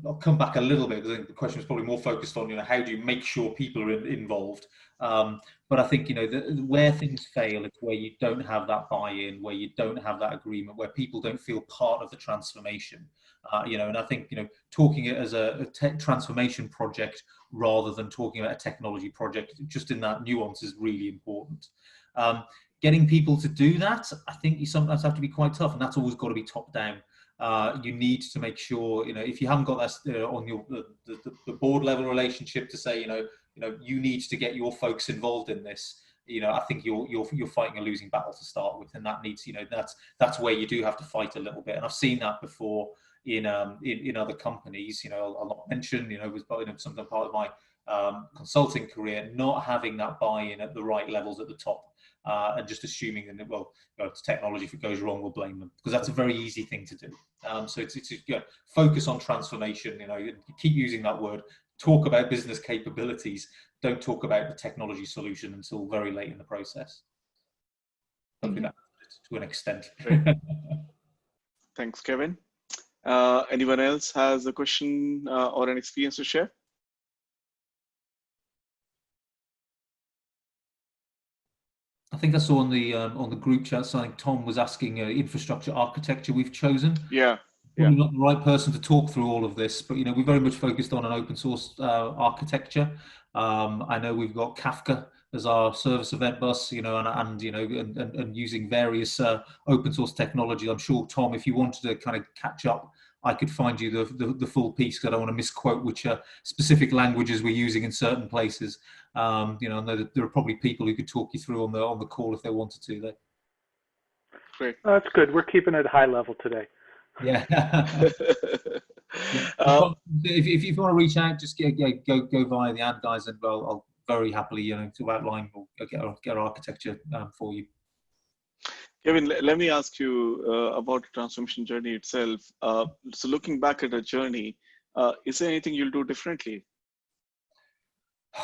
I'll come back a little bit, because I think the question was probably more focused on how do you make sure people are involved. But I think where things fail, it's where you don't have that buy-in, where you don't have that agreement, where people don't feel part of the transformation. And I think talking it as a transformation project rather than talking about a technology project, just in that nuance, is really important. getting people to do that, I think you sometimes have to be quite tough, and that's always got to be top down. You need to make sure, if you haven't got that on your the board level relationship to say, you need to get your folks involved in this. I think you're fighting a losing battle to start with, and that needs, that's where you do have to fight a little bit. And I've seen that before in other companies. I'll not mention, was some part of my consulting career, not having that buy-in at the right levels at the top, and just assuming that, it's technology, if it goes wrong, we'll blame them, because that's a very easy thing to do. So it's focus on transformation. You keep using that word. Talk about business capabilities. Don't talk about the technology solution until very late in the process. Hopefully that to an extent. Thanks, Kevin. Anyone else has a question or an experience to share? I think I saw on the group chat something Tom was asking, infrastructure architecture we've chosen. Yeah. Probably not the right person to talk through all of this, but we very much focused on an open source architecture. I know we've got Kafka as our service event bus, and using various open source technology. I'm sure, Tom, if you wanted to kind of catch up, I could find you the full piece, because I don't want to misquote which specific languages we're using in certain places. I know that there are probably people who could talk you through on the call if they wanted to. There. Great. That's good. We're keeping it high level today. Yeah. If you want to reach out, just go via the ad guys, and I'll very happily to outline or get our architecture for you. Kevin, let me ask you about the transformation journey itself. So looking back at a journey, is there anything you'll do differently?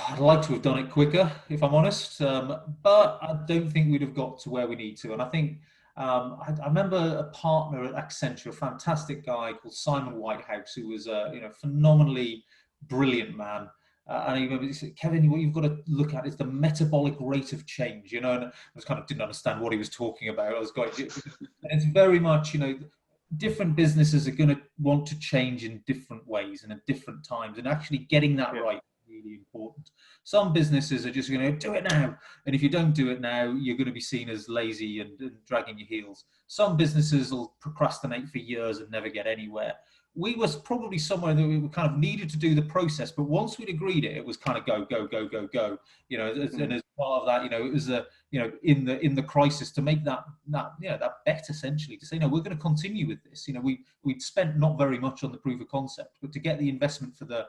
I'd like to have done it quicker, if I'm honest, but I don't think we'd have got to where we need to. And I think I remember a partner at Accenture, a fantastic guy called Simon Whitehouse, who was a phenomenally brilliant man. And he said, Kevin, what you've got to look at is the metabolic rate of change. And I was kind of didn't understand what he was talking about. I was going, it's very much, different businesses are going to want to change in different ways and at different times, and actually getting that right is really important. Some businesses are just going to do it now, and if you don't do it now, you're going to be seen as lazy and dragging your heels. Some businesses will procrastinate for years and never get anywhere. We was probably somewhere that we kind of needed to do the process, but once we'd agreed it was kind of go. And as part of that, it was in the crisis to make that bet, essentially, to say, no, we're going to continue with this. We'd spent not very much on the proof of concept, but to get the investment for the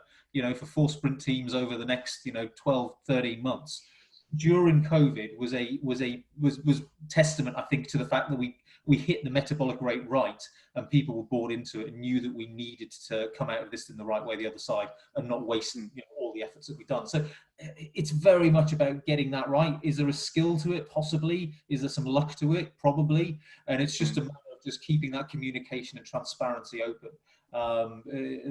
for 4 sprint teams over the next 12, 13 months during COVID was testament, I think, to the fact that we hit the metabolic rate right, and people were bought into it and knew that we needed to come out of this in the right way the other side, and not wasting all the efforts that we've done. So it's very much about getting that right. Is there a skill to it? Possibly. Is there some luck to it? Probably. And it's just a matter of just keeping that communication and transparency open.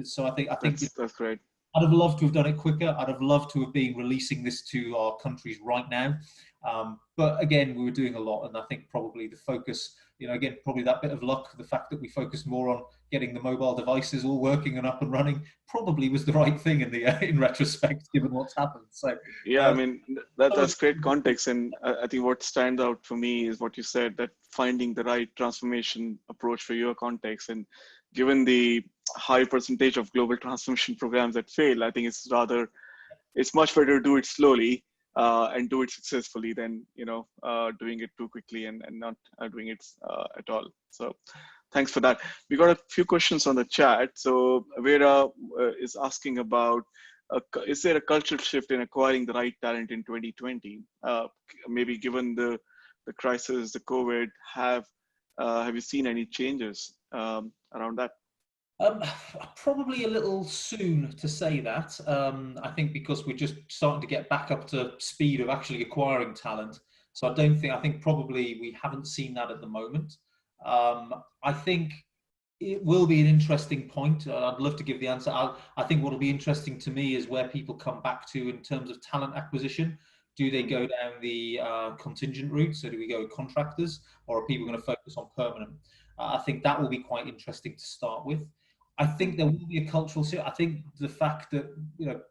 So I think that's great. I'd have loved to have done it quicker. I'd have loved to have been releasing this to our countries right now. But again, we were doing a lot, and I think probably the focus, again, probably that bit of luck, the fact that we focused more on getting the mobile devices all working and up and running, probably was the right thing in retrospect, given what's happened. So yeah, I mean, that's great context, and I think what stands out for me is what you said, that finding the right transformation approach for your context. And given the high percentage of global transformation programs that fail, I think it's much better to do it slowly and do it successfully than doing it too quickly and not doing it at all. So thanks for that. We got a few questions on the chat. So Vera is asking about, is there a cultural shift in acquiring the right talent in 2020? Maybe given the crisis, the COVID, have you seen any changes around that? Probably a little soon to say that. I think because we're just starting to get back up to speed of actually acquiring talent. So I think probably we haven't seen that at the moment. I think it will be an interesting point. I'd love to give the answer. I think what will be interesting to me is where people come back to in terms of talent acquisition. Do they go down the contingent route? So do we go with contractors, or are people going to focus on permanent? I think that will be quite interesting to start with. I think there will be a cultural shift. I think the fact that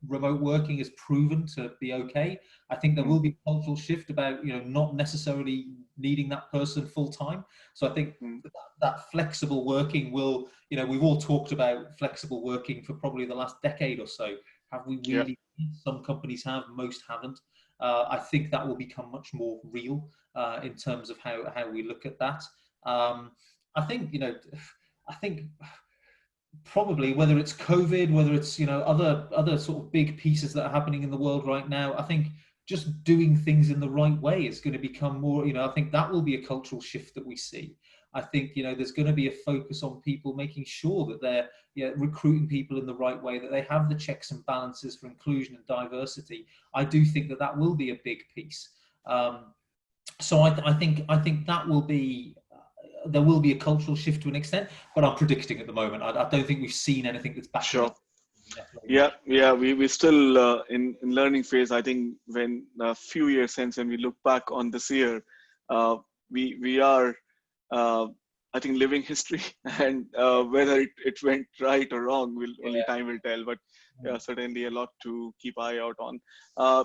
remote working is proven to be okay. I think there will be a cultural shift about not necessarily needing that person full time. So I think that flexible working will, we've all talked about flexible working for probably the last decade or so. Have we really? Some companies have, most haven't. I think that will become much more real in terms of how we look at that. I think, I think probably whether it's COVID, whether it's, other sort of big pieces that are happening in the world right now, I think just doing things in the right way is going to become more, I think that will be a cultural shift that we see. I think, there's going to be a focus on people making sure that they're recruiting people in the right way, that they have the checks and balances for inclusion and diversity. I do think that will be a big piece. So I think that will be, there will be a cultural shift to an extent, but I'm predicting at the moment. I don't think we've seen anything that's back. Sure. Yeah. We're still in learning phase. I think when a few years since, when we look back on this year, we are, I think, living history, and whether it went right or wrong, only time will tell. But certainly a lot to keep eye out on.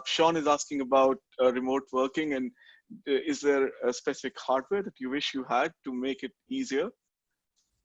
Sean is asking about remote working, and is there a specific hardware that you wish you had to make it easier?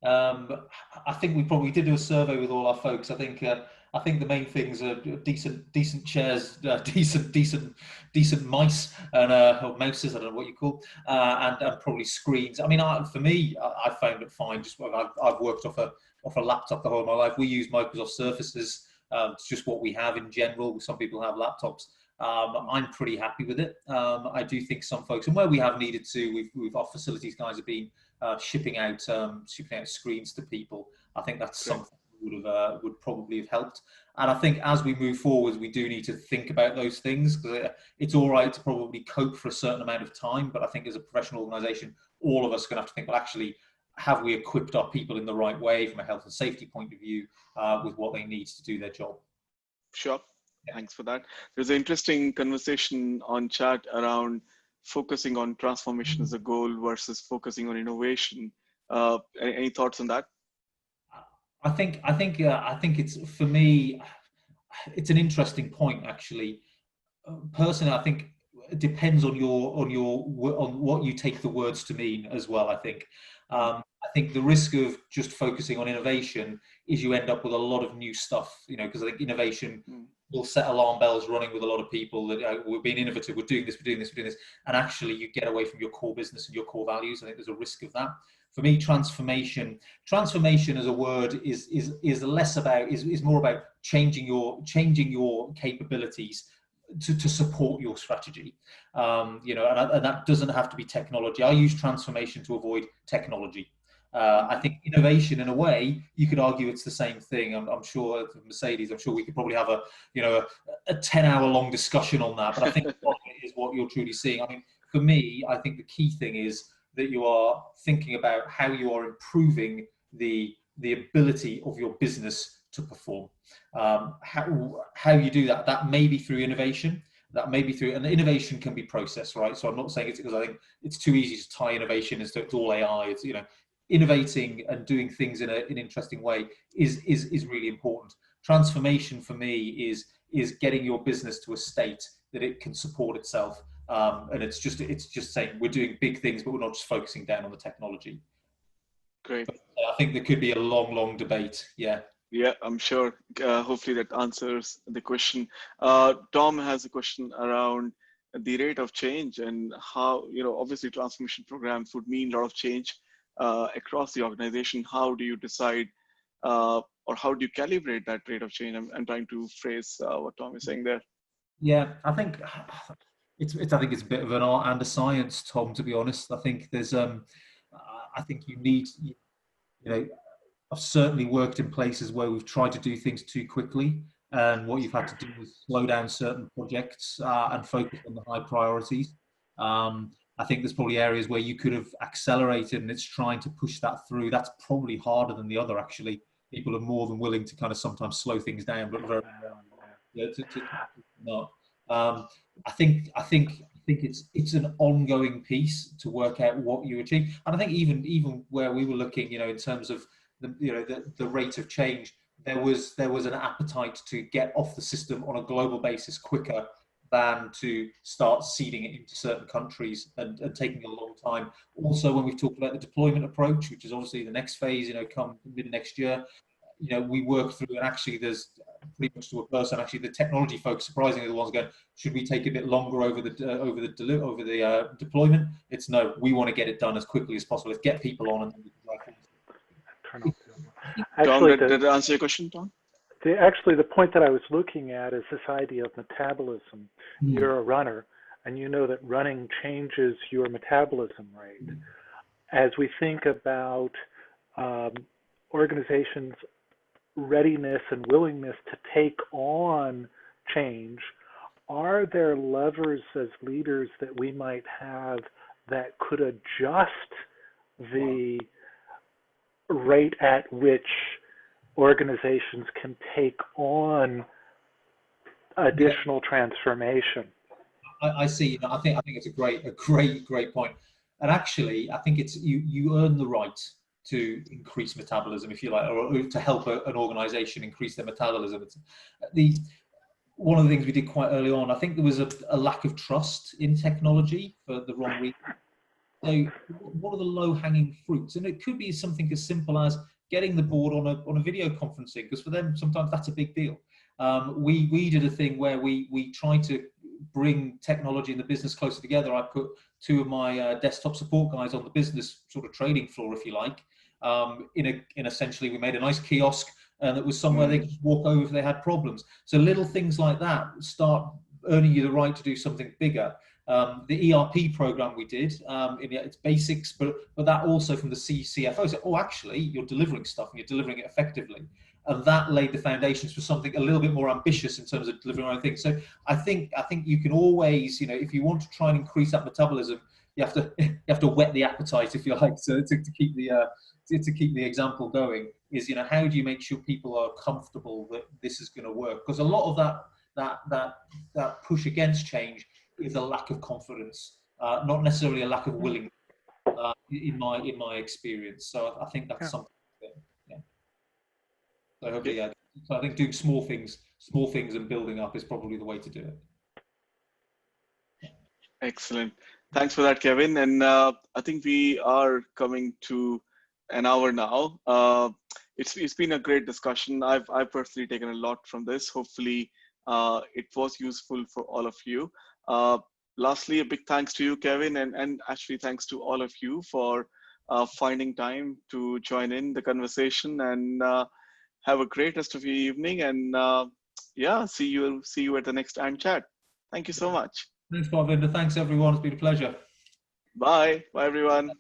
I think we probably did do a survey with all our folks. I think the main things are decent chairs, decent mice and or mouses, I don't know what you call, and probably screens. I mean, for me, I found it fine. Just I've worked off a laptop the whole of my life. We use Microsoft Surfaces. It's just what we have in general. Some people have laptops. I'm pretty happy with it. I do think some folks, and where we have needed to, our facilities guys have been shipping out screens to people. I think that's something that would probably have helped. And I think as we move forward, we do need to think about those things, because it's all right to probably cope for a certain amount of time, but I think as a professional organisation, all of us are going to have to think, well, actually, have we equipped our people in the right way from a health and safety point of view with what they need to do their job? Sure. Thanks for that. There's an interesting conversation on chat around focusing on transformation as a goal versus focusing on innovation. Any thoughts on that? I think it's, for me, it's an interesting point, actually. Personally, I think it depends on what you take the words to mean as well. I think the risk of just focusing on innovation is you end up with a lot of new stuff, because I think innovation will set alarm bells running with a lot of people that we're being innovative, we're doing this, and actually you get away from your core business and your core values. I think there's a risk of that. For me, transformation as a word is less about, is more about changing your capabilities to support your strategy, and that doesn't have to be technology. I use transformation to avoid technology. I think innovation, in a way, you could argue it's the same thing. I'm sure Mercedes, I'm sure we could probably have a 10-hour long discussion on that. But I think is what you're truly seeing. I mean, for me, I think the key thing is that you are thinking about how you are improving the ability of your business to perform. How you do that? That may be through innovation. That may be through, and innovation can be process, right? So I'm not saying it's because I think it's too easy to tie innovation as to it's all AI. It's innovating and doing things in an interesting way is really important. Transformation for me is getting your business to a state that it can support itself, and it's just saying we're doing big things, but we're not just focusing down on the technology. Great. But I think there could be a long debate. Yeah, I'm sure. Hopefully that answers the question. Tom has a question around the rate of change and how, obviously transformation programs would mean a lot of change across the organization. How do you decide or how do you calibrate that rate of change? I'm trying to phrase what Tom is saying there. Yeah, I think it's a bit of an art and a science, Tom, to be honest. I think there's I think you need, I've certainly worked in places where we've tried to do things too quickly, and what you've had to do is slow down certain projects and focus on the high priorities. I think there's probably areas where you could have accelerated, and it's trying to push that through. That's probably harder than the other, actually. People are more than willing to kind of sometimes slow things down, but very not. I think it's an ongoing piece to work out what you achieve, and I think even where we were looking, in terms of the rate of change, there was an appetite to get off the system on a global basis quicker than to start seeding it into certain countries and taking a long time. Also, when we've talked about the deployment approach, which is obviously the next phase, come mid next year, we work through, and actually there's pretty much to a person, actually the technology folks surprisingly the ones going, should we take a bit longer over the deployment? It's no, we want to get it done as quickly as possible. Let's get people on and then we can drive Tom, did I answer your question, Tom? Actually, the point that I was looking at is this idea of metabolism. You're a runner, and you know that running changes your metabolism rate. As we think about organizations' readiness and willingness to take on change, are there levers as leaders that we might have that could adjust the rate at which organizations can take on additional transformation? I see. I think it's a great point. And actually, I think it's you earn the right to increase metabolism, if you like, or to help an organization increase their metabolism. One of the things we did quite early on, I think there was a lack of trust in technology for the wrong reason. So what are the low-hanging fruits? And it could be something as simple as getting the board on a video conferencing, because for them sometimes that's a big deal. We did a thing where we tried to bring technology and the business closer together. I put two of my desktop support guys on the business sort of trading floor, if you like. In essentially, we made a nice kiosk and it was somewhere they could just walk over if they had problems. So little things like that start earning you the right to do something bigger. The ERP program we did, in its basics, but that also from the CFO said, oh, actually, you're delivering stuff and you're delivering it effectively. And that laid the foundations for something a little bit more ambitious in terms of delivering our own things. So I think you can always, if you want to try and increase that metabolism, you have to whet the appetite, if you like, so to keep the example going. Is how do you make sure people are comfortable that this is going to work? Because a lot of that push against change is a lack of confidence, not necessarily a lack of willingness, in my experience. So I think that's something. Yeah. So hopefully, so I think doing small things and building up is probably the way to do it. Excellent. Thanks for that, Kevin. And I think we are coming to an hour now. It's been a great discussion. I've personally taken a lot from this. Hopefully, it was useful for all of you. Lastly, a big thanks to you, Kevin, and actually thanks to all of you for finding time to join in the conversation, and have a great rest of your evening. And see you at the next AND chat. Thank you so much. Thanks, Parvinder. Thanks, everyone. It's been a pleasure. Bye. Bye, everyone.